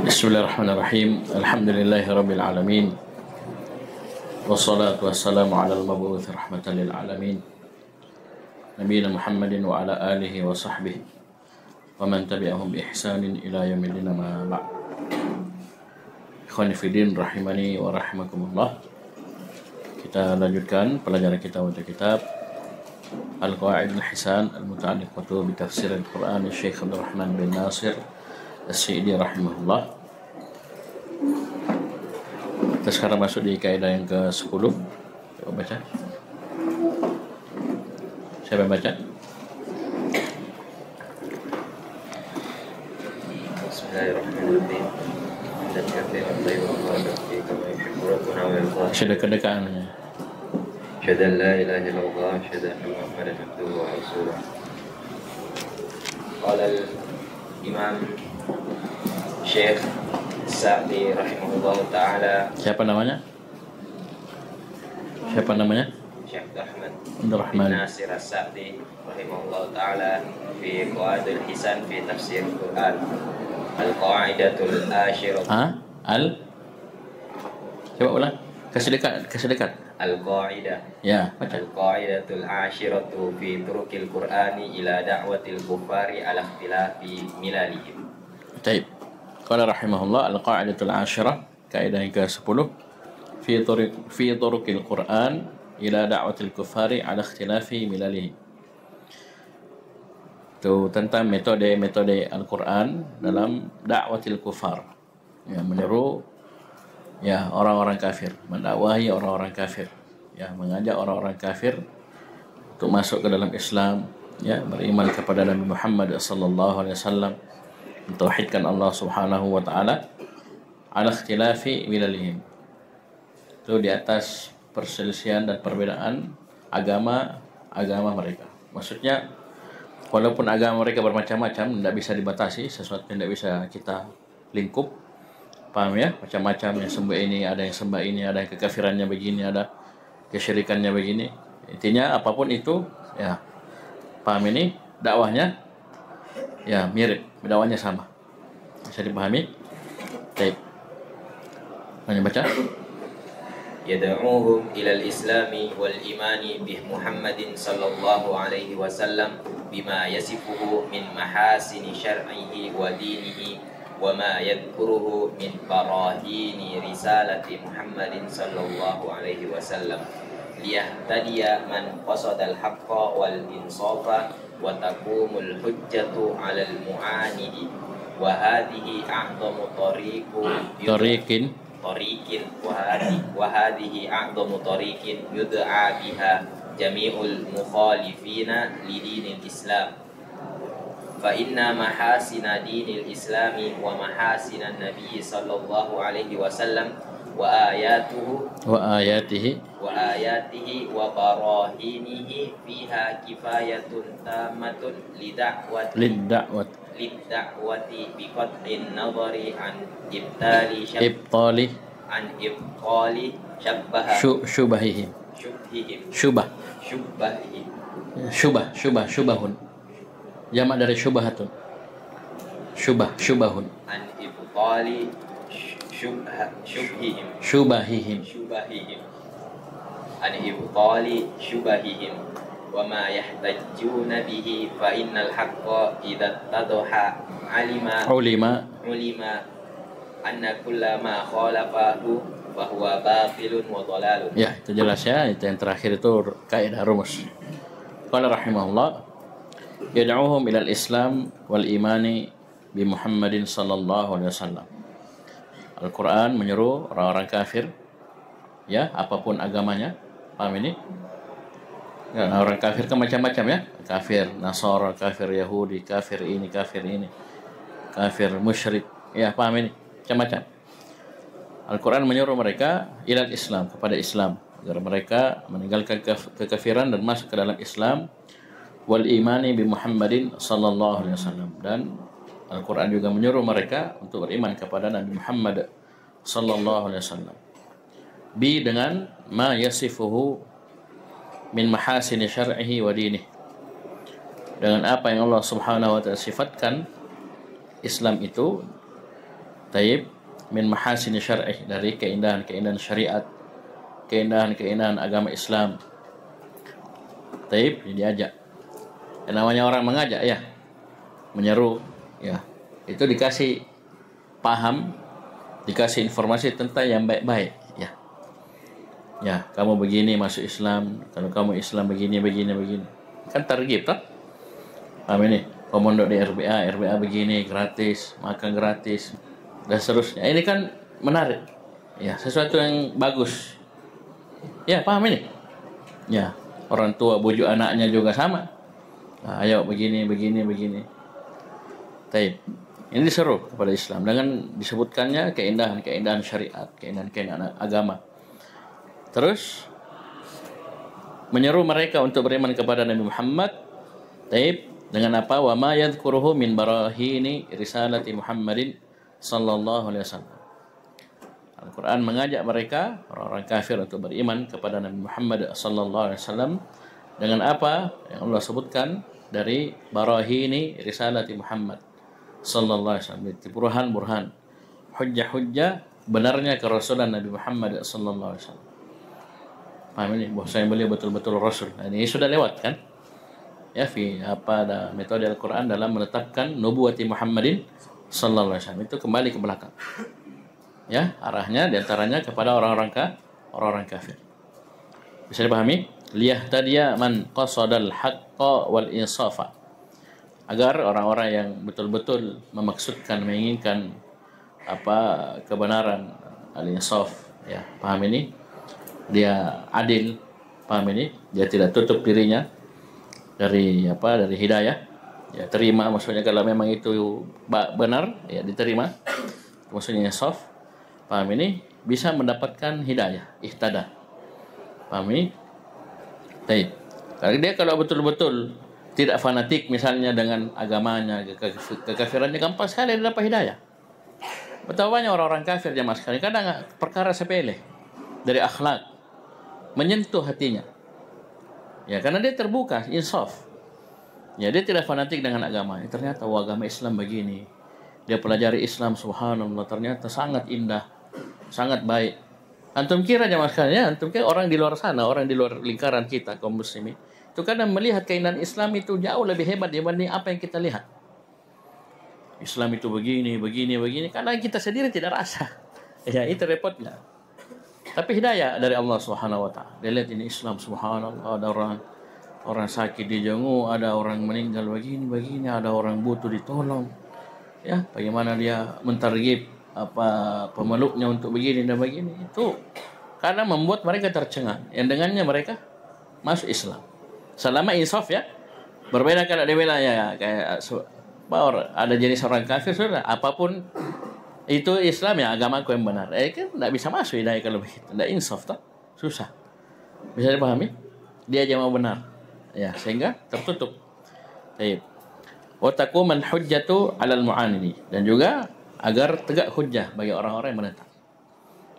Bismillahirrahmanirrahim. Alhamdulillahirabbil alamin. Wassalatu wassalamu ala al-mab'uts rahmatan lil alamin. Nabiyina Muhammadin wa ala alihi wa sahbihi wa man tabi'ahum bi ihsanin ila yaumil din ma ba'd. Ikhwani fillah rahimani wa rahimakumullah. Kita lanjutkan pelajaran kita untuk kitab Al-Qawaid al-Hisan al-Muta'alliqatu bi tafsir al-Qur'an Syekh Abdul Rahman bin Nasir As-Sa'idi rahimahullah. Kita sekarang masuk di kaidah yang ke-10. Coba baca. Siapa yang baca? Bismillahirrahmanirrahim. Sudah kedekatannya. Asyhadu an la ilaha illallah, asyhadu anna Muhammadan abduhu wa rasuluh. Qala al-Imam Syekh Sa'di rahimahullah ta'ala. Siapa namanya? Siapa namanya? Syekh Ahmad Abdul Rahman bin Nasir As-Sa'di rahimahullah ta'ala fi Qawaid al-Hisan fi tafsir Al-Quran. Al-Qa'idatul Ashirah. Coba ulang. Kesedekat. Al-Qa'idah. Ya, baca. Al-Qa'idatul Ashiratu fi turukil Qur'ani ila da'watil kufari ala ikhtilafi milalihim. Baik. Qala rahimahullah al-qa'idatul 'ashirah, kaidah yang ke-10 fi turuqil Qur'an ila da'watil kuffari 'ala ikhtilafi milalihi. Itu tentang metode Al-Qur'an dalam da'watil kuffar. Ya, menyeru ya orang-orang kafir, mendakwahi orang-orang kafir, ya mengajak orang-orang kafir untuk masuk ke dalam Islam, ya beriman kepada Nabi Muhammad sallallahu alaihi wasallam, mentauhidkan Allah Subhanahu wa taala ala ikhtilafi milalihim. Itu di atas perselisihan dan perbedaan agama mereka. Maksudnya walaupun agama mereka bermacam-macam, tidak bisa dibatasi, sesuatu yang tidak bisa kita lingkup. Paham ya? Macam-macam yang sembah ini, ada yang sembah ini, ada yang kekafirannya begini, ada kesyirikannya begini. Intinya apapun itu, ya paham ini dakwahnya ya mirip, dakwahnya sama. Bisa dipahami? Baik. Mana baca? Yad'uuhum ilal islami wal imani bih Muhammadin sallallahu alaihi wasallam bima yasifuhu min mahasini syar'ihi wa dinihi wa ma yadhkuruhu min barahini risalati Muhammadin sallallahu alaihi wasallam liyahtadiya man qasadal haqqa wal insafa wa taqumul hujjatu 'alal mu'anidi wa hadhihi a'dhamu tariqin wa hadhihi a'dhamu tariqin yud'a biha jami'ul mukhalifina lidinil Islam fa inna mahasina dinil Islami wa mahasinan nabiy sallallahu alaihi wasallam wa ayatihi wa barahinihi fiha kifayatun tamatun lidda'wati biqat'in nadhari an ibtali syubahun jamak dari syubhatun syubahun an ibtali syubahihim an ibtali syubahihim wa ma yahtajjuna bihi fa innal haqqa idza tadaha ulima anna kullama khalafahu fa huwa batilun wa dhalalun. Ya, itu jelas ya. Itu yang terakhir itu kaidah rumus. Qala rahimahullah yad'uhum ilal Islam wal imani bi Muhammadin sallallahu alaihi wasallam. Al-Quran menyeru orang-orang kafir, ya apapun agamanya. Paham ini? Ya, orang kafir kan macam-macam ya. Kafir Nasara, kafir Yahudi, kafir ini, kafir musyrik. Ya paham ini? Macam-macam. Al-Quran menyuruh mereka ilal Islam, kepada Islam, agar mereka meninggalkan kekafiran dan masuk ke dalam Islam. Wal imani bi Muhammadin sallallahu alaihi wasallam, dan Al-Quran juga menyuruh mereka untuk beriman kepada Nabi Muhammad sallallahu alaihi wasallam. Bi dengan ma yasifuhu min mahasini syar'ihi wa dinih, dengan apa yang Allah Subhanahu wa taala sifatkan Islam itu Taib, min mahasini syar'ih, dari keindahan-keindahan syariat, keindahan-keindahan agama Islam. Taib, diajak. Yang namanya orang mengajak ya, menyeru ya, itu dikasih paham, dikasih informasi tentang yang baik-baik ya. Ya, kamu begini masuk Islam, kalau kamu Islam begini. Kan targhib toh? Paham ini? Komando di RBA begini, gratis, makan gratis, dan seterusnya. Ini kan menarik. Ya, sesuatu yang bagus. Ya, paham ini? Ya, orang tua bujuk anaknya juga sama. Nah, ayo begini. Taib. Ini diseru kepada Islam dengan disebutkannya keindahan-keindahan syariat, keindahan-keindahan agama. Terus menyeru mereka untuk beriman kepada Nabi Muhammad. Taib, dengan apa? Wa ma yadhkuruhu min barahini risalati Muhammadin sallallahu alaihi wasallam. Al-Quran mengajak mereka, orang-orang kafir, untuk beriman kepada Nabi Muhammad sallallahu alaihi wasallam dengan apa yang Allah sebutkan dari barahini risalati Muhammad sallallahu alaihi wasallam, itu burhan, hujjah benarnya kerasulan Nabi Muhammad sallallahu alaihi wasallam. Paham ini? Bahwasanya beliau betul-betul rasul. Nah, ini sudah lewat kan? Ya, ada metode Al-Quran dalam menetapkan nubuwati Muhammadin sallallahu alaihi wasallam, itu kembali ke belakang. Ya, arahnya diantaranya kepada orang-orang kafir. Bisa dipahami? Liyahtadiya man qasadal haqqa wal insafa, agar orang-orang yang betul-betul menginginkan kebenaran, al-insaf, ya, paham ini? Dia adil, paham ini? Dia tidak tutup dirinya dari hidayah. Ya, terima, maksudnya kalau memang itu benar, ya diterima. Maksudnya insaf, paham ini? Bisa mendapatkan hidayah, ihtada. Paham ini? Baik. Karena dia kalau betul-betul tidak fanatik misalnya dengan agamanya, kekafirannya, gampang sekali dia dapat hidayah. Betapa banyak orang-orang kafir jamaah sekali, kadang perkara sepele dari akhlak menyentuh hatinya. Ya, karena dia terbuka, insaf. Ya, dia tidak fanatik dengan agamanya. Ternyata agama Islam begini. Dia pelajari Islam, subhanallah, ternyata sangat indah, sangat baik. Antum kira jamaah sekalian, antum kira orang di luar sana, orang di luar lingkaran kita kaum muslimin, itu kadang melihat keindahan Islam itu jauh lebih hebat dibanding apa yang kita lihat. Islam itu begini, karena kita sendiri tidak rasa. Ya, itu repotnya. Tapi hidayah dari Allah Subhanahu wa taala. Dia lihat ini Islam, subhanallah, ada orang sakit dijenguk, ada orang meninggal begini, ada orang butuh ditolong. Ya, bagaimana dia mentargib pemeluknya untuk begini dan begini, itu karena membuat mereka tercengang, yang dengannya mereka masuk Islam selama insaf. Ya, berbeda kalau di wilayah kayak ada jenis orang kafir, sudah apapun itu Islam, ya agamaku yang benar, kan tidak bisa masuk hidayah kalau begitu, tidak insaf toh, susah. Bisa dipahami? Dia aja mau benar, ya, sehingga tertutup. Baik. Wa taquman hujjatu 'alal mu'anidi, dan juga agar tegak hujjah bagi orang-orang yang menentang.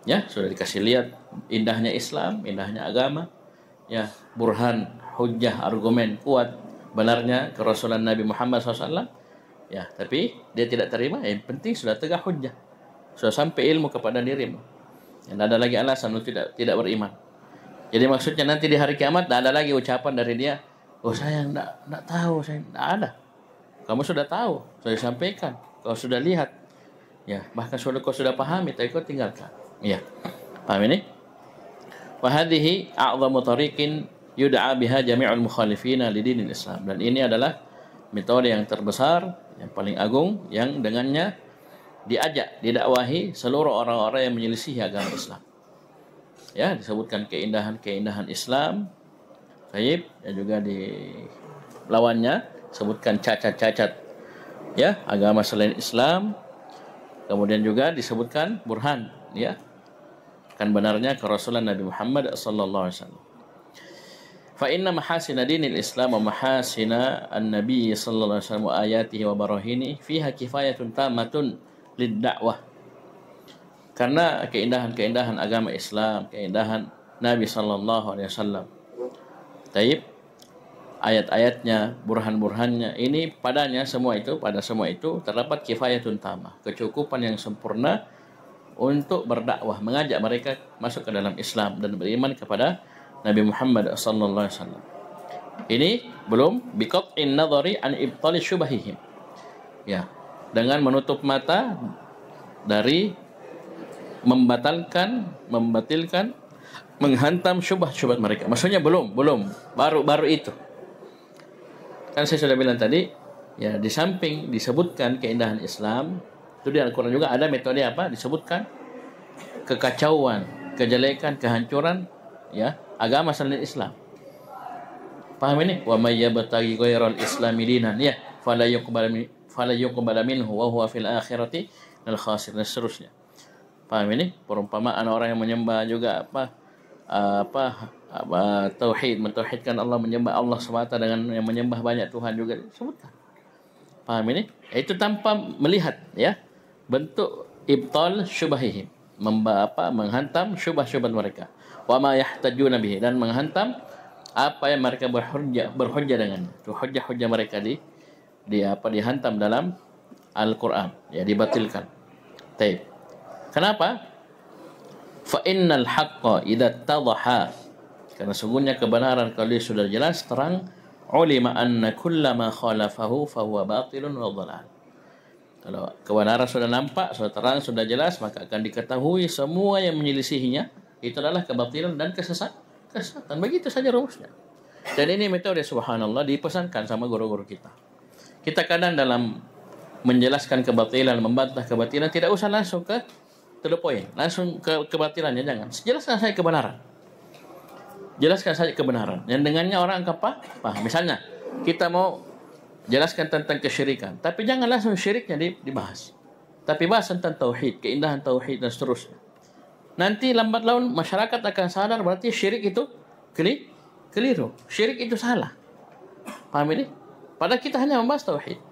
Ya, sudah dikasih lihat indahnya Islam, indahnya agama. Ya, burhan, hujjah, argumen kuat benarnya kerasulan Nabi Muhammad SAW. Ya, tapi dia tidak terima. Yang penting sudah tegak hujjah, sudah sampai ilmu kepada dirimu. Tidak ada lagi alasan untuk tidak beriman. Jadi maksudnya nanti di hari kiamat tidak ada lagi ucapan dari dia, oh saya tidak tahu, saya tidak ada. Kamu sudah tahu, sudah disampaikan, kau sudah lihat. Ya, bahkan kau sudah pahami, tapi kau tinggalkan. Ya, paham ini? Wa hadhihi a'zamu tariqin yud'a biha jami'ul mukhalifina lidinil Islam. Dan ini adalah metode yang terbesar, yang paling agung, yang dengannya diajak, didakwahi seluruh orang-orang yang menyelisihi agama Islam. Ya, disebutkan keindahan-keindahan Islam, baik, dan juga di lawannya sebutkan cacat-cacat, ya, agama selain Islam. Kemudian juga disebutkan burhan, ya, kan benarnya kerasulan Nabi Muhammad sallallahu alaihi wasallam. Fa inna mahasina dinil Islam wa mahasina an-nabi sallallahu alaihi wasallam wa ayatihi wa barahini fiha kifayatun tamatun lid-da'wah. Karena keindahan-keindahan agama Islam, keindahan Nabi sallallahu alaihi wasallam, taib, ayat-ayatnya, burhan-burhannya. Ini pada semua itu terdapat kifayatun tamah, kecukupan yang sempurna untuk berdakwah, mengajak mereka masuk ke dalam Islam dan beriman kepada Nabi Muhammad sallallahu alaihi wasallam. Ini belum biqat'in nadhari an ibtali syubahihim. Ya, dengan menutup mata dari membatalkan, menghantam syubhat-syubhat mereka. Maksudnya belum, baru itu. Kan saya sudah bilang tadi, ya di samping disebutkan keindahan Islam, itu di Al-Quran juga ada metode apa? Disebutkan kekacauan, kejelekan, kehancuran, ya agama selain Islam. Paham ini? Wa may yabtaghi ghairal islami dinan, ya fala yuqbal minhu wa huwa fil akhirati minal khasirin, seterusnya. Paham ini? Perumpamaan orang yang menyembah juga tauhid, mentauhidkan Allah, menyembah Allah semata dengan yang menyembah banyak Tuhan juga disebutkan. Paham ini? Itu tanpa melihat ya bentuk ibtal syubahihim, menghantam syubah-syubhat mereka. Wa ma yahtajuna bihi, dan menghantam apa yang mereka berhujjah dengan itu, hujjah-hujjah mereka dihantam dalam Al-Qur'an, ya dibatilkan. Baik. Kenapa? Fa innal haqqa idza tadhaha, karena sungguhnya kebenaran kalau dia sudah jelas terang, ulima anna kullama khalafahu fahuwa batilun wa dhalal. Kalau kebenaran sudah nampak, sudah terang, sudah jelas, maka akan diketahui semua yang menyelisihinya itu adalah kebatilan dan kesesatan. Begitu saja rumusnya. Dan ini metode subhanallah dipesankan sama guru-guru kita. Kita kadang dalam menjelaskan kebatilan, membantah kebatilan, tidak usah langsung ke to the point, langsung ke kebatilannya, jangan. Jelaskan saya kebenaran. Jelaskan saja kebenaran. Yang dengannya orang apa? Paham. Misalnya, kita mau jelaskan tentang kesyirikan, tapi jangan langsung syiriknya dibahas. Tapi bahas tentang tauhid, keindahan tauhid dan seterusnya. Nanti lambat laun masyarakat akan sadar berarti syirik itu keliru. Syirik itu salah. Paham ini? Padahal kita hanya membahas tauhid.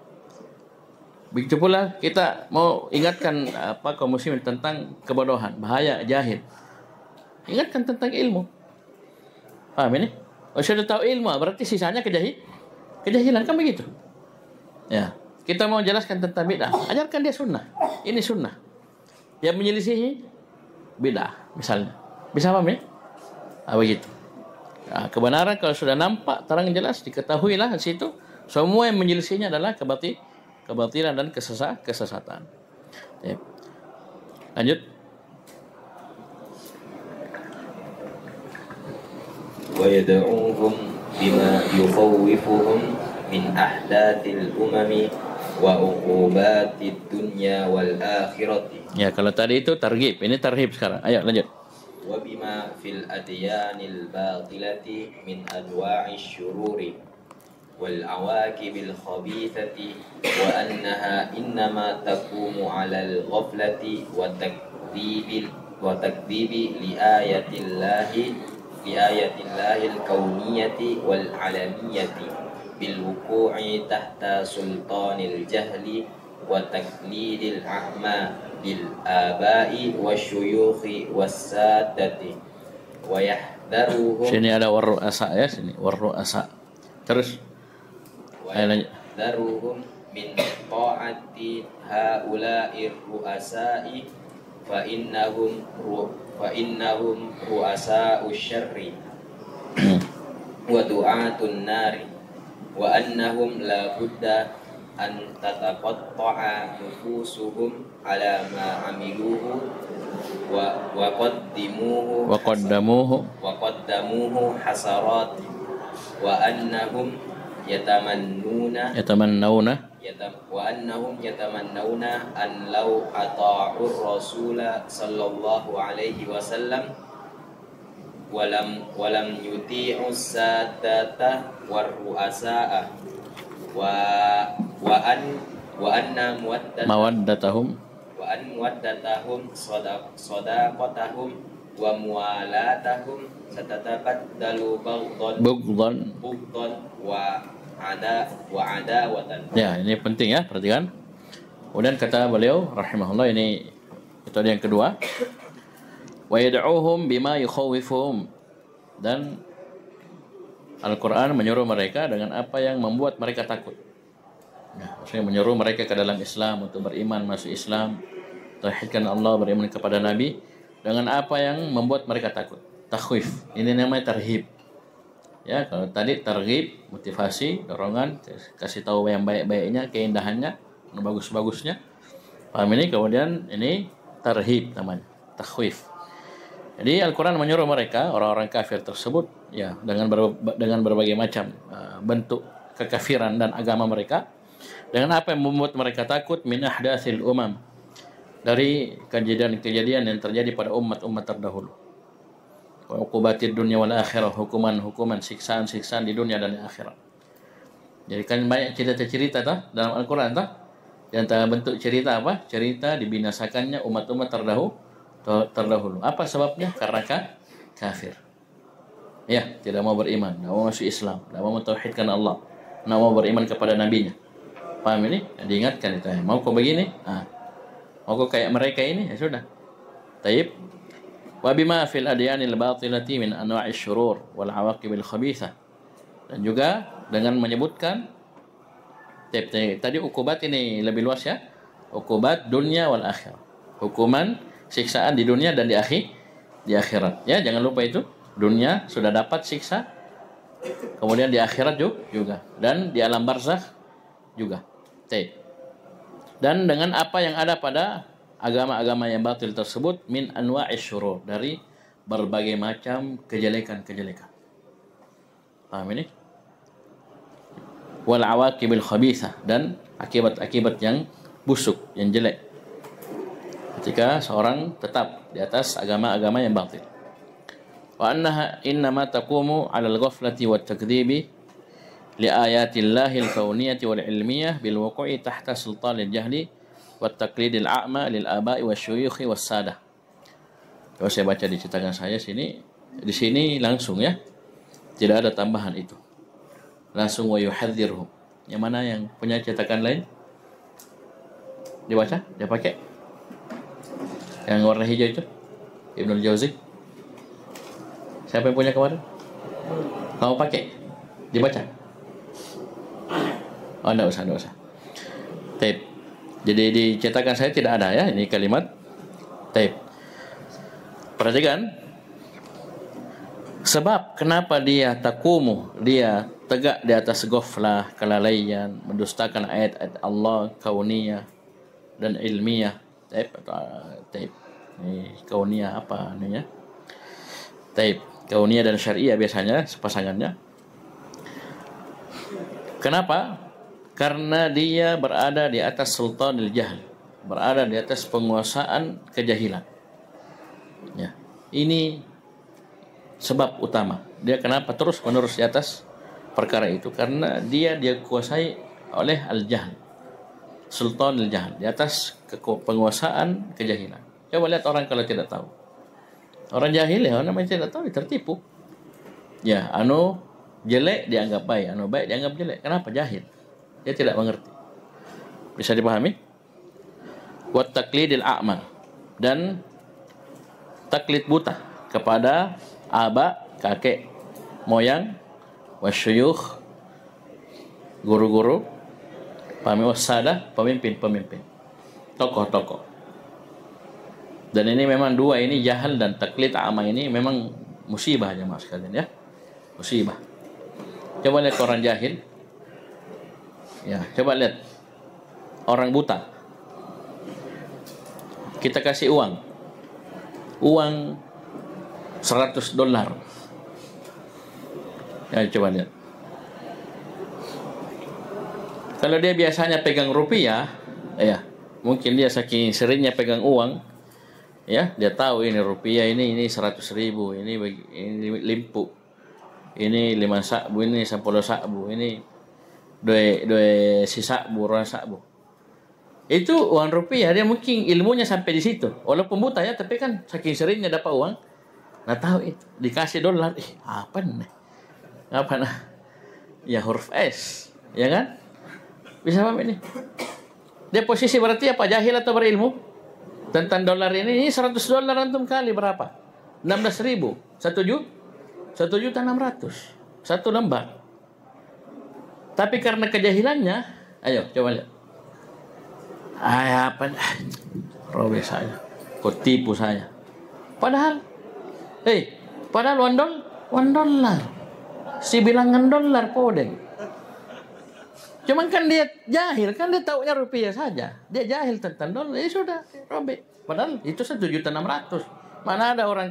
Begitu pula kita mau ingatkan kaum muslimin tentang kebodohan, bahaya jahil. Ingatkan tentang ilmu. Paham ini? Kalau sudah tahu ilmu berarti sisanya kejahilan, kan begitu? Ya, kita mau jelaskan tentang bid'ah, ajarkan dia sunnah. Ini sunnah. Yang menyelisihi bid'ah, misalnya. Bisa paham ya? Begitu. Nah, kebenaran kalau sudah nampak terang jelas, diketahuilah di situ, semua yang menyelisihinya adalah kebatilan dan kesesatan. Ya. Lanjut. ويدعوهم بما يخوفهم من أحداث الأمم وعقوبات الدنيا والآخرة. Ya, kalau tadi itu targhib, ini tarhib sekarang. Ayo lanjut. وبما في الأديان الباطلة من أنواع الشرور والعواقب الخبيثة وأنها إنما تقوم على الغفلة وتكذيب لآية الله الكونية والعالمية بالوقوع تحت سلطان الجهل وتقليد الأعمى للآباء والشيوخ والسادة ويحذرهم. Sini ada warru'asa ya, sini warru'asa. Terus ويحذرهم من طاعة هؤلاء الرؤساء فإنهم رؤساء الشر ودعاة النار وأنهم لا بد أن تتقطع نفوسهم على ما عملوه وقدموه حسرات وأنهم يتمنون أن لو أطاعوا الرسول صلى الله عليه وسلم ولم يطيعوا السادة والرؤساء وأن مودتهم صداقتهم وموالاتهم ستتبدل بغضا وعداوة. Ya, ini penting ya, perhatikan. Kemudian kata beliau rahimahullah, ini metode yang kedua. Wa yad'uhum bima yukhawifuhum, dan Al-Quran menyuruh mereka dengan apa yang membuat mereka takut. Ya, maksudnya menyuruh mereka ke dalam Islam, untuk beriman, masuk Islam, tauhidkan Allah, beriman kepada Nabi, dengan apa yang membuat mereka takut. Takhwif, ini namanya tarhib. Ya, kalau tadi targhib, motivasi, dorongan, kasih tahu yang baik-baiknya, keindahannya, yang bagus-bagusnya. Paham ini? Kemudian ini tarhib namanya, takhwif. Jadi Al-Quran menyuruh mereka, orang-orang kafir tersebut, ya, dengan berbagai macam bentuk kekafiran dan agama mereka, dengan apa yang membuat mereka takut, min ahdatsil umam, dari kejadian-kejadian yang terjadi pada umat-umat terdahulu. Wa uqubatid dunya wal akhirah, hukuman-hukuman, siksaan-siksaan di dunia dan di akhirat. Jadi kan banyak cerita-cerita dalam Al-Quran di antara bentuk cerita apa? Cerita dibinasakannya umat-umat terdahulu. Apa sebabnya? Karena kafir. Ya, tidak mau beriman, tidak mau masuk Islam, tidak mau mentauhidkan Allah, tidak mau beriman kepada nabinya. Paham ini? Diingatkan itu. Mau kau begini? Mau kau kayak mereka ini? Ya sudah. Taib. Wa bima fil adyanil batilati min anwa'is syurur wal awaqibil khabithah. Dan juga dengan menyebutkan tadi ukubat ini lebih luas ya. Ukubat dunia wal akhirah. Hukuman siksaan di dunia dan di akhirat. Ya, jangan lupa itu. Dunia sudah dapat siksa, kemudian di akhirat juga, dan di alam barzakh juga. Dan dengan apa yang ada pada agama-agama yang batil tersebut, min anwa'is syurur, dari berbagai macam kejelekan-kejelekan. Paham ini? Wal awaqibil khabithah, dan akibat-akibat yang busuk, yang jelek, ketika seorang tetap di atas agama-agama yang batil. Wa annaha innama taqumu 'ala al-ghaflati wat takdzibi li ayatillahi al-kauniyati wal ilmiyah bil wuqu'i tahta sultan al-jahli wat taqlidil a'ma lil aba'i wasyuyukhi was sadah. Kalau saya baca di cetakan saya di sini langsung ya. Tidak ada tambahan itu. Langsung wa yuhadzirhum. Yang mana yang punya cetakan lain? Dibaca? Dia pakai? Yang warna hijau itu? Ibnul Jauzi. Siapa yang punya kemarin? Kamu pakai? Dibaca? Oh, enggak usah. Tape. Jadi di cetakan saya tidak ada ya, ini kalimat tape. Perhatikan. Sebab kenapa dia takumu, dia tegak di atas ghaflah, kelalaian, mendustakan ayat-ayat Allah kauniyah dan ilmiah. Tape atau tape. Ini kauniyah apa namanya? Tape. Kauniyah dan syariah biasanya sepasangannya. Kenapa? Karena dia berada di atas sultanil jahl, berada di atas penguasaan kejahilan. Ya, ini sebab utama. Dia kenapa terus-menerus di atas perkara itu? Karena dia kuasai oleh al-jahl, sultanil jahl, di atas penguasaan kejahilan. Coba lihat orang kalau tidak tahu. Orang jahil ya, orang namanya tidak tahu, tertipu. Ya, jelek dianggap baik, baik dianggap jelek. Kenapa? Jahil. Dia tidak mengerti. Bisa dipahami? Wat taqlidil a'ma, dan taklid buta kepada aba, kakek moyang, wasyuyukh, guru-guru, wasada, pemimpin-pemimpin, tokoh-tokoh. Dan ini memang dua ini, jahal dan taklid a'ma, ini memang musibah jemaah sekalian ya. Musibah. Coba lihat orang jahil. Ya, coba lihat orang buta. Kita kasih uang $100. Ya, coba lihat. Kalau dia biasanya pegang rupiah, ya, mungkin dia saking seringnya pegang uang, ya, dia tahu ini rupiah, ini 100.000, ini limpu, ini 5 sakbu, ini 10 sakbu, ini dua sakbu, orang sakbu. Itu uang rupiah, dia mungkin ilmunya sampai di situ. Walaupun buta ya, tapi kan saking seringnya dapat uang, nggak tahu itu. Dikasih dolar, apa nih? Apa nah? Ya huruf S, ya kan? Bisa paham ini? Dia posisi berarti apa? Jahil atau berilmu? Tentang dolar ini $100 antum kali berapa? 16.000. 1.600.000. 1 lembar. Tapi karena kejahilannya, ayo coba lihat. Apa? Robek saya. Kok tipu saya? Padahal, padahal $1. Si bilangan dolar podeng. Cuman kan dia jahil, kan dia taunya rupiah saja. Dia jahil tentang dolar, ya sudah, robek. Padahal itu 1.600.000. Mana ada orang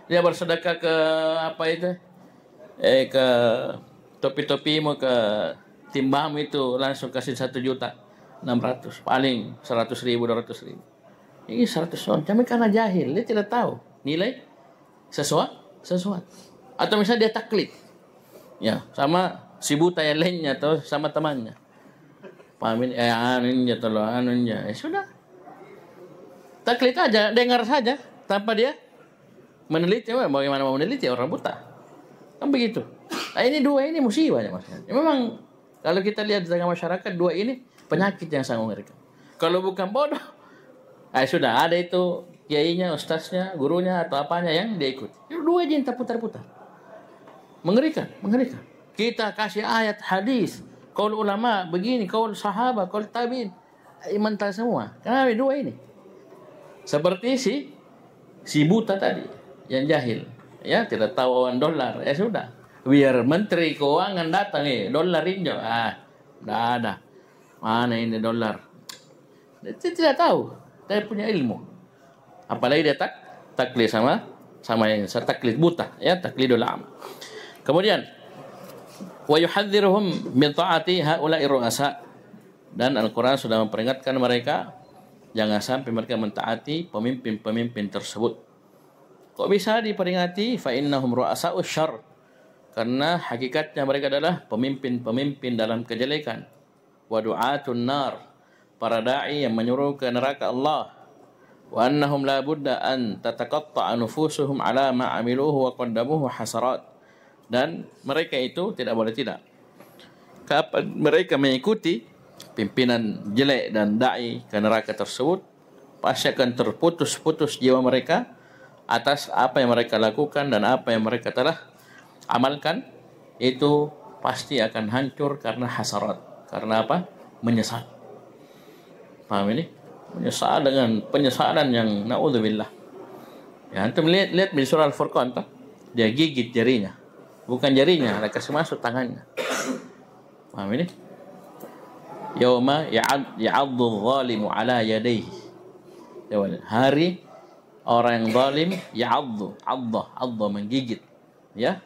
dia bersedekah ke apa itu? Ke topi-topimu, ke timbahmu itu langsung kasih 1.600.000, paling 100.000, 200.000. Ini 100 tapi karena jahil, dia tidak tahu nilai sesuatu. Atau misalnya dia taklid, ya sama si buta yang lainnya atau sama temannya. Pahamin, anunya, sudah. Taklid aja, dengar saja, tanpa dia meneliti. Bagaimana mau meneliti orang buta? Kan begitu. Nah, ini dua ini musibahnya maksudnya. Memang kalau kita lihat di tengah masyarakat, dua ini penyakit yang sangat mengerikan. Kalau bukan bodoh, sudah ada itu kiainya, ustaznya, gurunya atau apanya yang dia ikut. Dua aja yang terputar-putar. Mengerikan. Kita kasih ayat hadis, qaul ulama begini, qaul sahabat, qaul tabi'in, mental semua. Kenapa dua ini? Seperti si buta tadi yang jahil, ya tidak tahu dolar, ya sudah. Biar menteri keuangan datang, dolar hijau, tidak ada. Mana ini dolar? Dia tidak tahu, dia punya ilmu. Apalagi dia taklid sama yang taklid buta, ya taklidul a'ma. Kemudian wa yuhadziruhum min ta'ati haula'i ru'asa, dan Al-Qur'an sudah memperingatkan mereka jangan sampai mereka mentaati pemimpin-pemimpin tersebut. Kok bisa diperingati? Fa innahum ru'asa'us syarr, karena hakikatnya mereka adalah pemimpin-pemimpin dalam kejelekan. Wa du'atun nar, para dai yang menyuruh ke neraka Allah. Wa annahum la budda an tataqatta'a nufusuhum ala ma 'amiluhu wa qaddamuhu hasarat, dan mereka itu tidak boleh tidak. Kapan mereka mengikuti pimpinan jelek dan dai ke neraka tersebut, pasti akan terputus-putus jiwa mereka atas apa yang mereka lakukan dan apa yang mereka telah amalkan. Itu pasti akan hancur karena hasarat. Karena apa? Menyesal. Paham ini? Menyesal dengan penyesalan yang na'udzubillah. Ya, antum lihat di surah Al-Furqan, dia gigit jarinya. Bukan jarinya, dia kasih masuk tangannya. Paham ini? Yauma ya'addu dhalimu ala yadayhi. Hari orang yang zalim adha menggigit. Ya.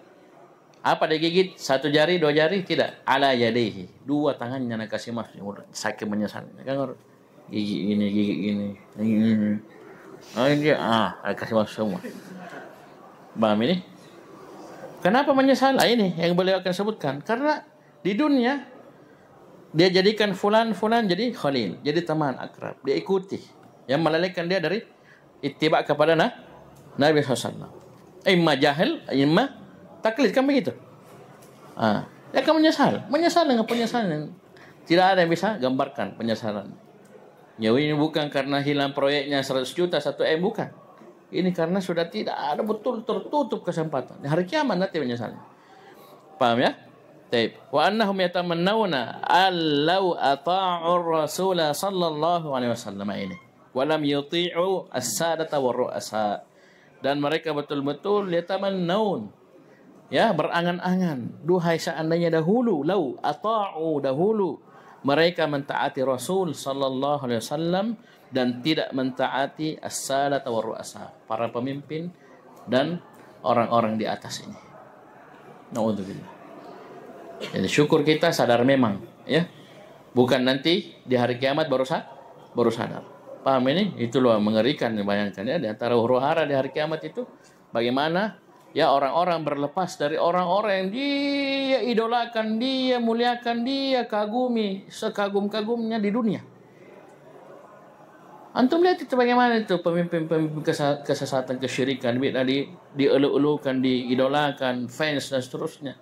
Apa dia gigit? 1 jari, 2 jari? Tidak. Ala yadayhi. 2 tangannya nak kasih masuk. Sakit menyesal. Kan gigi gini. Kasih masuk semua. Paham ini? Kenapa menyesal? Ini yang beliau akan sebutkan. Karena di dunia dia jadikan fulan jadi khalil, jadi teman akrab, dia ikuti, yang melalaikan dia dari ittiba kepada Nabi SAW. Imma jahil, imma taklid, kan begitu. Dia akan menyesal dengan penyesalan yang tidak ada yang bisa gambarkan penyesalan. Ya, ini bukan karena hilang proyeknya 100 juta 1 M, bukan. Ini karena sudah tidak ada, betul tertutup kesempatan. Di hari kiamat nanti menyesalnya. Paham ya? Taib. Wa annahum yatamannawna allau ata'ur rasul sallallahu alaihi wasallam ini. Wa lam yuti'u as-sadata war ru'asa. Dan mereka betul-betul yatamannawun, ya, berangan-angan, duhai seandainya dahulu, lau ata'u, dahulu mereka mentaati Rasul sallallahu alaihi wasallam dan tidak mentaati as-sadata war ru'asa, para pemimpin dan orang-orang di atas ini. Naudzubillah. Jadi syukur kita sadar memang, ya. Bukan nanti di hari kiamat baru sadar. Paham ini? Itu loh mengerikan, bayangkan ya, di antara huru-hara di hari kiamat itu bagaimana ya orang-orang berlepas dari orang-orang yang dia idolakan, dia muliakan, dia kagumi sekagum-kagumnya di dunia. Antum lihat itu bagaimana itu pemimpin-pemimpin kesesatan, kesyirikan, bid'ah dielu-elukan, diidolakan, fans dan seterusnya.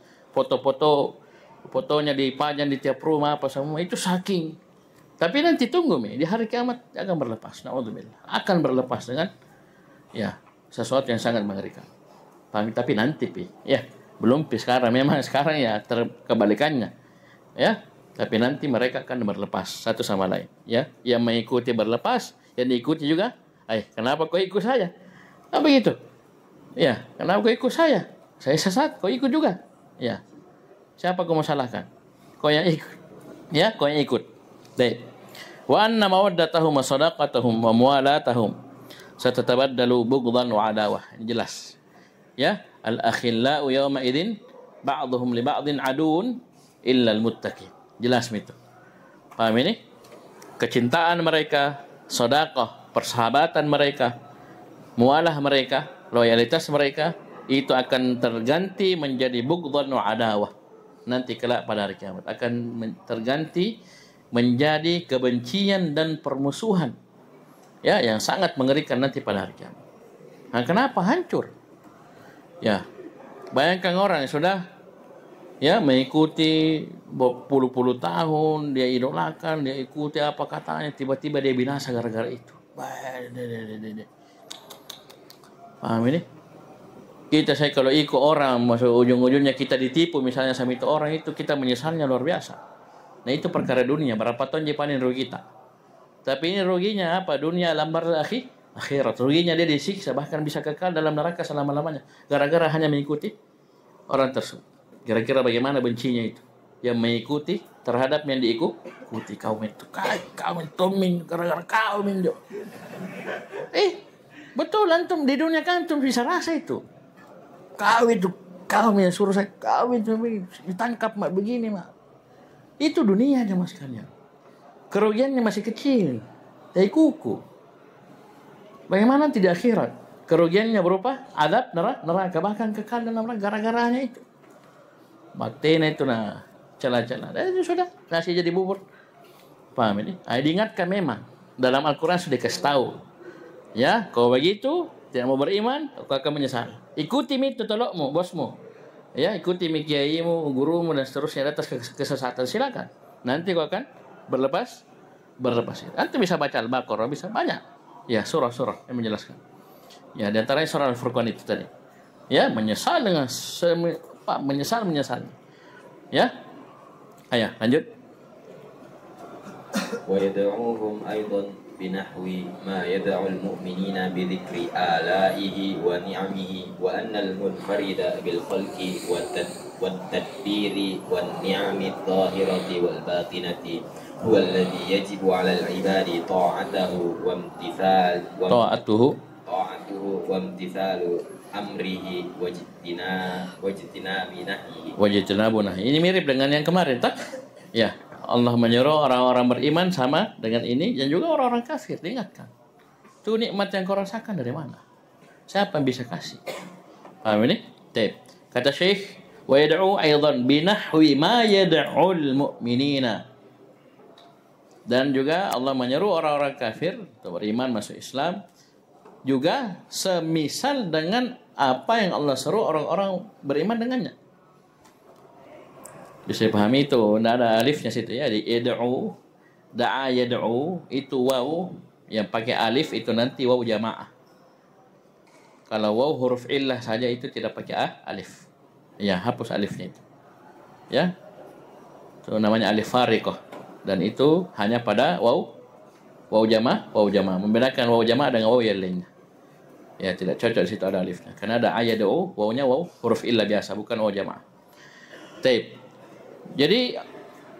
Fotonya dipajang di tiap rumah apa semua, itu saking. Tapi nanti tunggu di hari kiamat akan berlepas. Naudzubillah. Akan berlepas dengan ya sesuatu yang sangat mengerikan. Tapi nanti ya Belum sekarang, memang sekarang ya kebalikannya. Ya, tapi nanti mereka akan berlepas satu sama lain. Ya, yang mengikuti berlepas, yang diikuti juga. Kenapa kau ikut saya? Nah, begitu. Ya, kenapa kau ikut saya? Saya sesat, kau ikut juga. Ya, siapa kau mau salahkan? Kau yang ikut. Ya, kau yang ikut. Baik. Wa anna mawaddatahum wa sadaqatahum wa muwalatahum satatabaddalu bughdhan wa adawah. Ini jelas. Ya, al-akhillau yawma idzin ba'dhum li ba'dhin aduun illa al-muttaqin. Jelas itu. Paham ini? Kecintaan mereka, sedekah, persahabatan mereka, mualah mereka, loyalitas mereka itu akan terganti menjadi bughdhan wa adawah. Nanti kelak pada hari kiamat akan terganti menjadi kebencian dan permusuhan. Ya, yang sangat mengerikan nanti pada hari kiamat. Nah, kenapa hancur? Ya, bayangkan orang yang sudah mengikuti berpuluh-puluh tahun, dia idolakan, dia ikuti apa katanya, tiba-tiba dia binasa gara-gara itu. Paham ini? Saya kalau ikut orang, masuk ujung-ujungnya kita ditipu, misalnya sama itu orang itu, kita menyesalnya luar biasa. Nah, itu perkara dunia, berapa tahun dia panen rugi kita. Tapi ini ruginya apa? Dunia lambar akhirat. Ruginya dia disiksa, bahkan bisa kekal dalam neraka selama-lamanya, gara-gara hanya mengikuti orang tersebut. Kira-kira bagaimana bencinya itu? Yang mengikuti terhadap yang diikuti. Kaum itu gara-gara kaum itu. Betul antum di dunia kan antum bisa rasa itu. Kaum yang suruh saya, kaum itu ditangkap mak begini mak. Itu dunia aja mas kalian. Kerugiannya masih kecil. Dari kuku. Bagaimana tidak akhirat? Kerugiannya berupa adab neraka, bahkan kekal dalam neraka gara-garanya itu. Matiin itu celah-celah. Itu sudah nasi jadi bubur. Paham ini? Diingatkan memang dalam Al-Quran sudah kasih tahu. Ya, kalau begitu tidak mau beriman, kau akan menyesal. Ikuti itu tolokmu, bosmu. Ya, ikuti kiaimu, gurumu dan seterusnya atas kesesatan, silakan. Nanti kau akan berlepas. Nanti bisa baca Al-Baqarah, bisa banyak. Ya, surah-surah yang menjelaskan. Ya, di antaranya surah Al-Furqan itu tadi. Ya, menyesal dengan menyesal. Ya. Ayo, lanjut. Wa yad'uhum aidan binahwi ma yad'u al-mu'minina bi dzikri ala'ihi wa ni'amihi wa anna al-munfarida bil khalqi wat tadbiri wan ni'ami adh-dhahirati wal batinati huwa alladhi yajibu 'ala al-'ibadi ta'atuhu wa imtithalu amrihi wajtinabu nahyi. Ini mirip dengan yang kemarin, tak? Ya, Allah menyuruh orang-orang beriman sama dengan ini, dan juga orang-orang kafir diingatkan. Itu nikmat yang kau rasakan dari mana? Siapa yang bisa kasih? Paham ini? Kata Syekh, wa yad'u aidan binahwi ma yad'ul mu'minina. Dan juga Allah menyeru orang-orang kafir untuk beriman masuk Islam juga semisal dengan apa yang Allah seru orang-orang beriman dengannya. Bisa dipahami itu, tidak ada alifnya situ ya. Di yad'u, da'a yad'u, itu waw yang pakai alif itu nanti waw jamaah. Kalau waw huruf illah saja itu tidak pakai alif. Ya, hapus alifnya itu. Ya. Itu namanya alif fariqah. Dan itu hanya pada waw jamaah. Membedakan waw jamaah dengan waw yang lainnya. Ya, tidak cocok di situ ada alifnya. Karena ada ayadu, wawnya waw huruf illah biasa, bukan waw jamaah. Taib. Jadi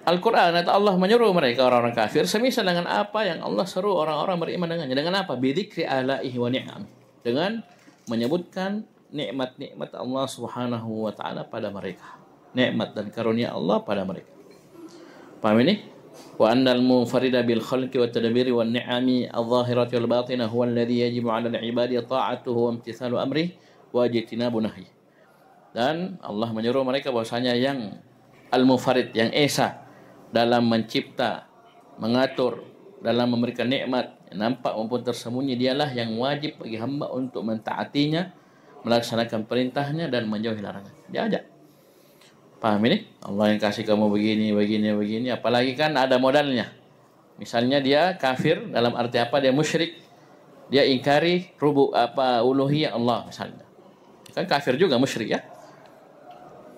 Al-Quran atau Allah menyuruh mereka orang-orang kafir semisal dengan apa yang Allah seru orang-orang beriman dengannya. Dengan apa? Bidzikri alaihi wa ni'am. Dengan menyebutkan nikmat-nikmat Allah Subhanahu wa taala pada mereka. Nikmat dan karunia Allah pada mereka. Paham ini? Wa annal munfarida bil khalqi wat tadbiri wan ni'ami adh-dhahirati wal batinah huwa alladhi yajibu 'ala al-'ibadi ta'atuhu wa imtithalu amrihi wa ijtinabu nahyi. Dan Allah menyuruh mereka bahwasanya yang al-munfarid, yang esa dalam mencipta, mengatur, dalam memberikan nikmat yang nampak maupun tersembunyi, dialah yang wajib bagi hamba untuk mentaatinya, melaksanakan perintahnya dan menjauhi larangan. Diajak. Paham ini? Allah yang kasih kamu begini, apalagi kan ada modalnya. Misalnya dia kafir dalam arti apa? Dia musyrik. Dia ingkari uluhiyah Allah misalnya. Kan kafir juga musyrik ya.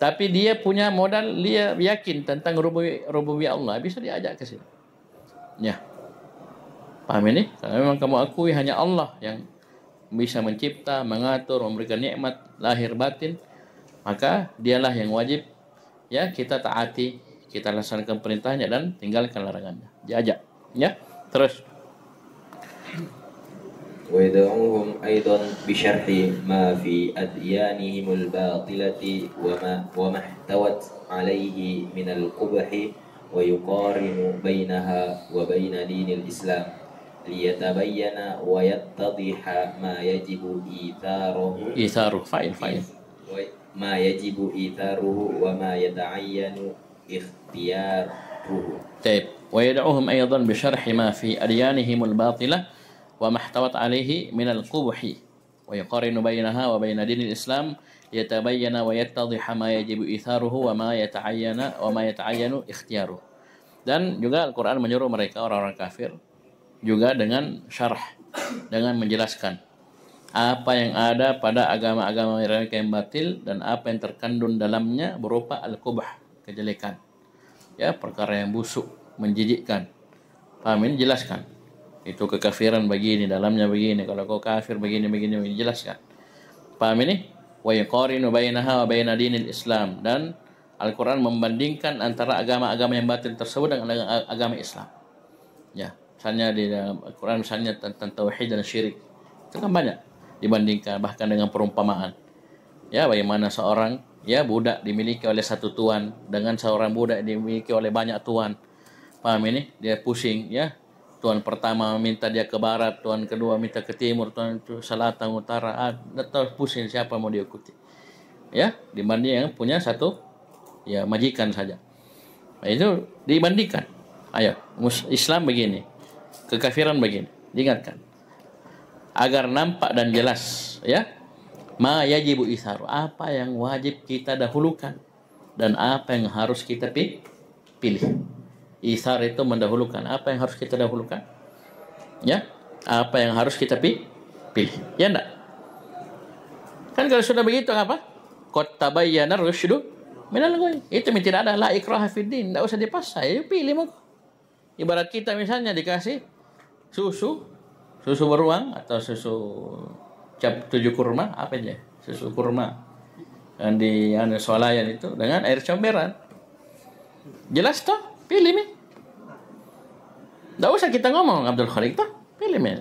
Tapi dia punya modal, dia yakin tentang rububiyah Allah, bisa diajak ke sini. Ya. Paham ini? Kalau memang kamu akui hanya Allah yang bisa mencipta, mengatur, memberikan nikmat lahir batin, maka dialah yang wajib ya kita taati, kita laksanakan perintahnya dan tinggalkan larangannya. Diajak, ya. Terus ويدعوهم أيضا بشرح ما في أديانهم الباطلة وما احتوت عليه من القبح ويقارن بينها وبين دين الإسلام ليتبين ويتضح ما يجب إيثاره فاعل ما يجب إيثاره وما يتعين اختياره. طيب ويدعوهم أيضا بشرح ما في أديانهم الباطلة وما احتوت عليه من القبح ويقارن بينها وبين دين الإسلام ليتبين ويتضح ما يجب إيثاره وما يتعين اختياره. Dan juga Al-Quran menyuruh mereka orang-orang kafir juga dengan syarah, dengan menjelaskan apa yang ada pada agama-agama mereka yang batil dan apa yang terkandung dalamnya berupa al-qubh, kejelekan, ya, perkara yang busuk, menjijikkan. Paham ini? Jelaskan. Itu kekafiran begini, dalamnya begini, kalau kau kafir begini, jelaskan. Paham ini? Wa yuqarinu bainaha wa baina dinil Islam, dan Al-Quran membandingkan antara agama-agama yang batil tersebut dengan agama Islam. Ya, misalnya di dalam Al-Quran misalnya tentang tauhid dan syirik, itu kan banyak dibandingkan, bahkan dengan perumpamaan. Ya, bagaimana seorang ya budak dimiliki oleh satu tuan dengan seorang budak dimiliki oleh banyak tuan. Paham ini? Dia pusing, ya. Tuan pertama minta dia ke barat, tuan kedua minta ke timur, tuan itu selatan, utara, atau pusing siapa mau diikuti. Ya, dibanding yang punya satu ya majikan saja. Nah, itu dibandingkan. Ayo, Islam begini, kekafiran begini, diingatkan. Agar nampak dan jelas, ya. Ma yajibu itharu, apa yang wajib kita dahulukan dan apa yang harus kita pilih. Ithar itu mendahulukan. Apa yang harus kita dahulukan? Ya, apa yang harus kita pilih? Ya enggak? Kan kalau sudah begitu apa? Qad tabayyana ar-rusydu minal ghayy. Itu tidak ada la ikraha fid din, enggak usah dipaksa, ya pilih mau. Ibarat kita misalnya dikasih susu beruang atau susu cap 7 kurma, apa aja? Susu kurma. Dan di swalayan itu dengan air comberan. Jelas toh? Pilih mi. Nggak usah kita ngomong Abdul Khalik toh. Pilih mi.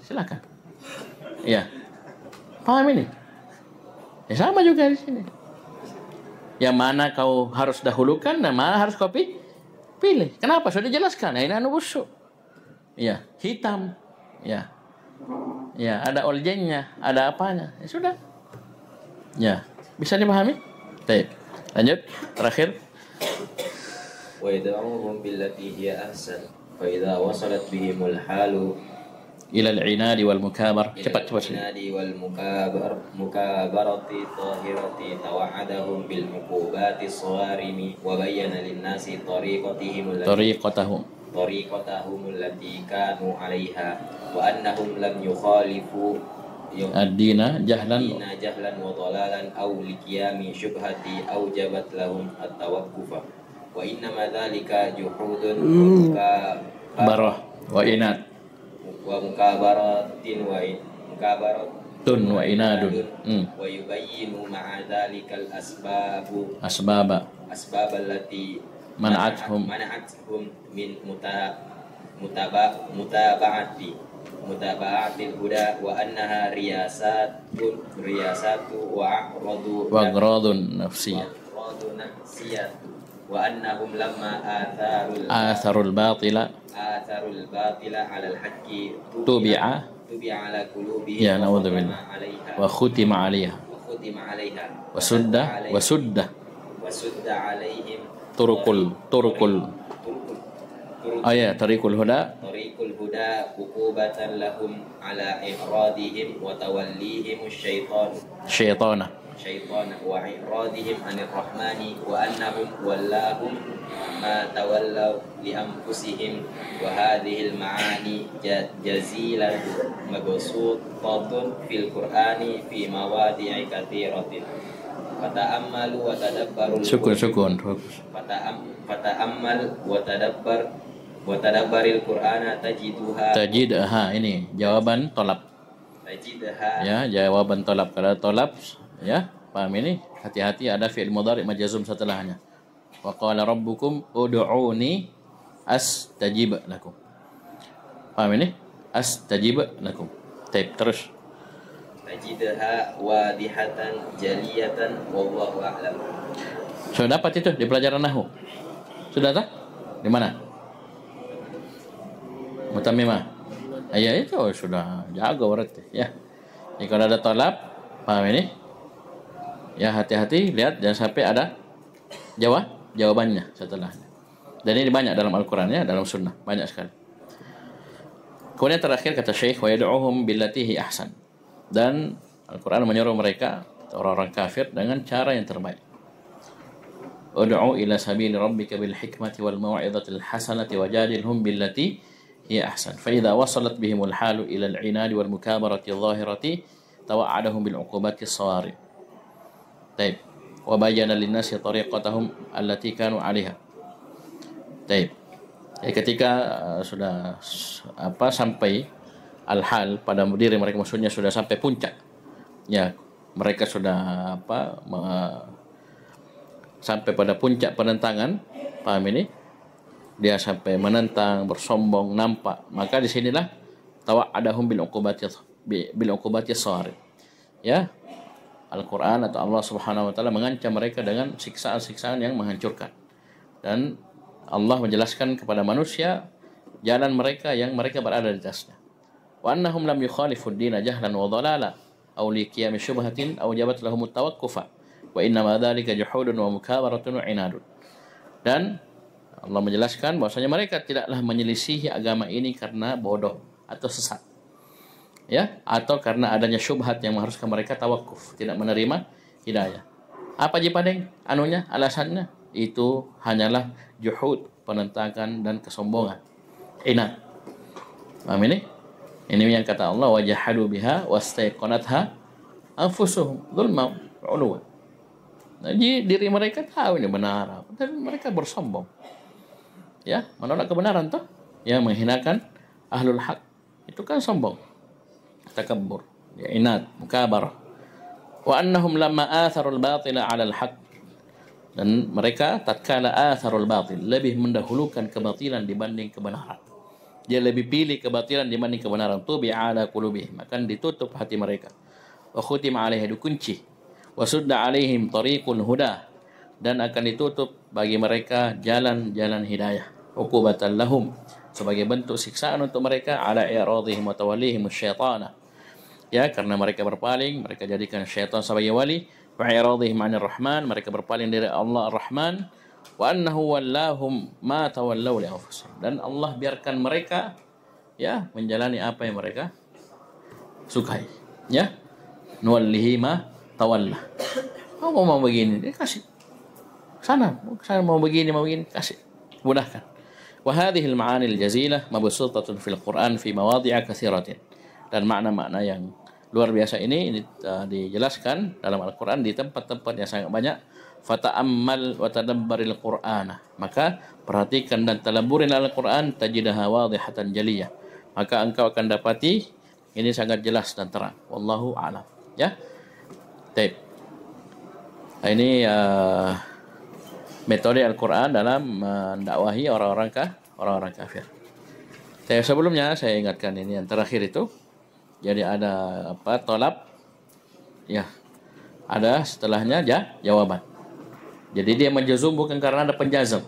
Silakan. Ya. Paham ini? Ya sama juga di sini. Yang mana kau harus dahulukan dan mana harus kau pilih. Kenapa? Sudah dijelaskan. Ini anu busuk. Ya, hitam. Ya. Ya, ada oljennya, ada apanya. Ya sudah. Ya, bisa dipahami? Baik. Lanjut. Terakhir. ويدعوهم بالتي هي أحسن فإذا وصلت بهم الحال إلى العناد والمكابر العناد والمكابرة الطاهرة توعدهم بالعقوبات الصوارم وبين للناس طريقتهم التي كانوا عليها وأنهم لم يخالفوا الدين جهلا وضلالا أو لقيام شبهة أوجبت لهم التوقف وإنما ذلك جحود ومكابرة وإناد ومكابرة وإناد ويبين مع ذلك الأسباب التي منعتهم من متابعة الهدى وأنها رياسات وأغراض نفسية وأنهم لما آثروا الباطل على الحق طبع على قلوبهم يا نعوذ بالله وختم عليها وسد عليهم طريق الهدى الهدى عقوبة لهم على إعراضهم وتوليهم Syaitana. الشيطان وإعراضهم عن الرحمن وأنهم ولاهم ما تولوا لأنفسهم وهذه المعاني جزيلة مبسوطة في القرآن في مواضع كثيرة فتأملوا وتدبروا Sukun. فتأمل وتدبر القرآن Tajidha, ini jawaban tolab. تجدها Ya, jawaban tolab. Kalau tolab, ya, paham ini? Hati-hati ada fi'il mudhari' majzum setelahnya. Wa qala rabbukum ud'uni astajib lakum. Paham ini? Astajib lakum. Taib, terus. تجدها واضحة جلية والله أعلم. Sudah dapat itu di pelajaran nahwu? Sudah tak? Di mana? Mutammimah. Ya itu sudah jago berarti ya. Jadi kalau ada tolab, paham ini? Ya hati-hati, lihat jangan sampai ada jawabannya setelahnya. Dan ini banyak dalam Al-Quran ya, dalam Sunnah banyak sekali. Kemudian terakhir kata Syekh, wa yad'uhum billati hi ahsan. Dan Al-Quran menyuruh mereka orang-orang kafir dengan cara yang terbaik. Ud'u ila sabili rabbika bil hikmati wal mau'izatil hasanati wajadilhum billati هي أحسن فإذا وصلت بهم الحال إلى العناد والمكابرة الظاهرة توعدهم بالعقوبات الصوارم. طيب وبين للناس طريقتهم التي كانوا عليها. طيب ketika sudah sampai al-hal pada diri mereka, maksudnya sudah sampai puncak ya, mereka sudah sampai pada puncak penentangan, paham ini? Dia sampai menentang, bersombong, nampak, maka di sinilah tawa'adahum bil uqubati sharim. Ya, Al-Quran atau Allah Subhanahu wa taala mengancam mereka dengan siksaan-siksaan yang menghancurkan. Dan Allah menjelaskan kepada manusia jalan mereka yang mereka berada di atasnya. Wa annahum lam yukhalifu ad-din jahlan wa dhalala aw li qiyam syubhatin aw jabat lahum at-tawaqqufa wa inna ma dzalika juhudun wa mukabaratun wa inadun. Dan Allah menjelaskan bahwasanya mereka tidaklah menyelisihi agama ini karena bodoh atau sesat. Ya, atau karena adanya syubhat yang mengharuskan mereka tawakuf, tidak menerima hidayah. Apa jipadeng? Anunya, alasannya itu hanyalah juhud, penentangan dan kesombongan. Inat. Paham ini? Ini yang kata Allah, wajahadu biha wastaiqanatha anfusuhum dzulman wa 'uluwan. Jadi diri mereka tahu ini benar, tapi mereka bersombong. Ya, menolak kebenaran toh, ya menghinakan ahlul haq, itu kan sombong, takabbur, ya inat, mukabarah. Wa annahum lamma atharul batila 'ala al-haq, dan mereka tatkala atharul batil, lebih mendahulukan kebatilan dibanding kebenaran. Dia lebih pilih kebatilan dibanding kebenaran. Tubi'a 'ala qulubihim, akan ditutup hati mereka. Wa khutima 'alaihi, dikunci. Wa sudda 'alaihim tariqul huda, dan akan ditutup bagi mereka jalan-jalan hidayah. Uqubatan lahum, sebagai bentuk siksaan untuk mereka, ala i'radihim wa tawallihim asyaitana. Ya, karena mereka berpaling, mereka jadikan syaitan sebagai wali. Wa i'radihim 'anir rahman, mereka berpaling dari Allah Ar-Rahman. Wa annahu wallahum ma tawallaw li anfusihim, dan Allah biarkan mereka ya menjalani apa yang mereka sukai. Ya, nuwallihi ma tawalla. Mau begini, dia kasih. Sana mau begini, kasih. Mudahkan. وهذه المعاني الجزيلة مبسوطة في القرآن في مواضع كثيرة. Dan makna-makna yang luar biasa ini dijelaskan dalam Al-Quran di tempat-tempat yang sangat banyak. Fata'ammal wa tadabbaril Qur'ana, maka perhatikan dan tadabburin Al-Quran, tajidaha wadihatan jaliyah, maka engkau akan dapati ini sangat jelas dan terang. Wallahu a'lam. Ya. Baik. Ini metode Al-Quran dalam mendakwahi orang-orang kafir. Sebelumnya saya ingatkan ini yang terakhir itu. Jadi ada tolab, ya, ada setelahnya jawaban. Jadi dia menjazum bukan karena ada penjazam.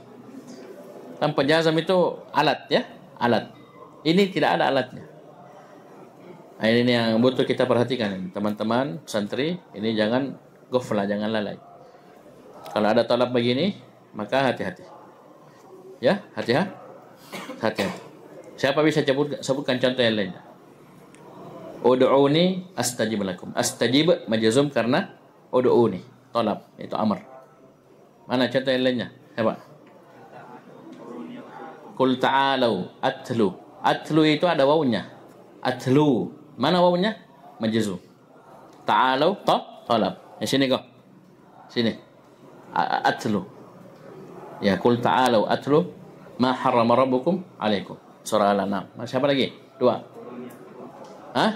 Kan penjazam itu alat, ya, alat. Ini tidak ada alatnya. Nah, ini yang butuh kita perhatikan, teman-teman santri. Ini jangan ghaflah, jangan lalai. Kalau ada tolab begini, maka hati-hati. Ya, hati-hati. Siapa bisa sebutkan contoh yang lainnya? Ud'uni astajib lakum. Astajib majazum karena ud'uni, tolab, itu amr. Mana contoh yang lainnya? Coba. Qul ta'alu atlu. Atlu itu ada wawunya. Atlu. Mana wawunya? Majazum. Ta'alu tolab. Di sini kok. Sini. Atlu. Ya, qul ta'alu atlu ma harrama rabbukum alaikum. Surah Al-An'am. Siapa lagi? 2. Hah?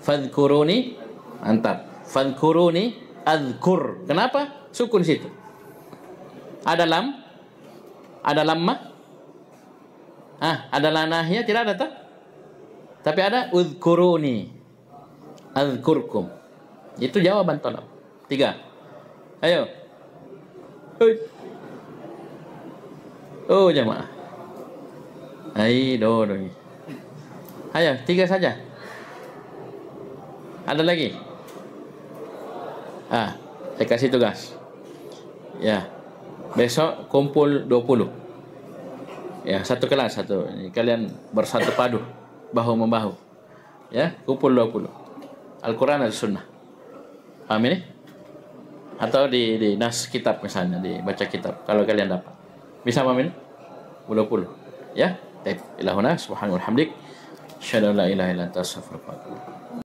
Fadhkuruni, mantap. Fadhkuruni adzkur. Kenapa? Sukun situ. Ada lam? Ada lamma? Ada lanahnya? Tidak ada tak? Tapi ada udhkuruni. Adzkurkum. Itu jawaban tolak. 3. Ayo. Oh jamaah. Ayo, ayo, 3 saja. Ada lagi? Saya kasih tugas. Ya. Besok kumpul 20. Ya, satu kelas satu. Kalian bersatu padu, bahu membahu. Ya, kumpul 20. Al-Qur'an dan Sunnah. Paham ini? Atau di nas kitab misalnya, dibaca kitab kalau kalian dapat. Bisa paham ini? 20. Ya. Baik. Ilahuna subhanahu wa hamdik. Asyhadu an la ilaha illa anta astaghfiruka wa atubu ilaik.